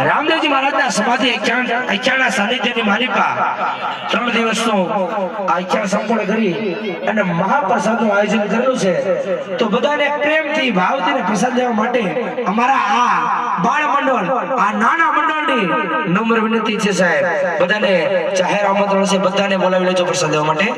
રામદેવજી મહારાજના સમાધિ અખ્યાના સાનિધ્યની માલિકા 3 દિવસનો અખ્યા સંપૂર્ણ કરી અને મહાપ્રસાદનું આયોજન કરેલું છે તો બધાને પ્રેમથી ભાવથી પ્રસાદ લેવા માટે અમારા આ બાળ મંડળ આ નાના મંડળની નમ્ર વિનંતી છે સાહેબ બધાને જાહેર આમંત્રણ છે બધાને બોલાવી લેજો પ્રસાદ લેવા માટે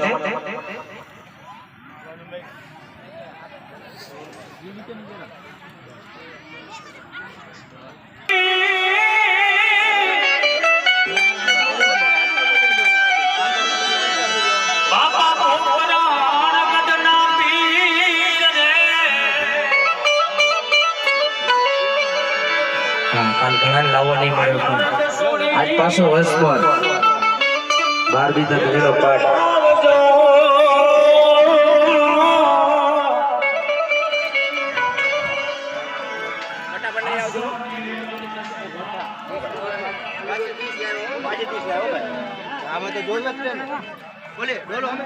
કાલ ઘણા લાવવા નહીં મળ્યો આજ પાછો વર્ષ પર 12 બીજા પાઠ આમાં તો જોઈ નથી ને બોલે બોલો અમે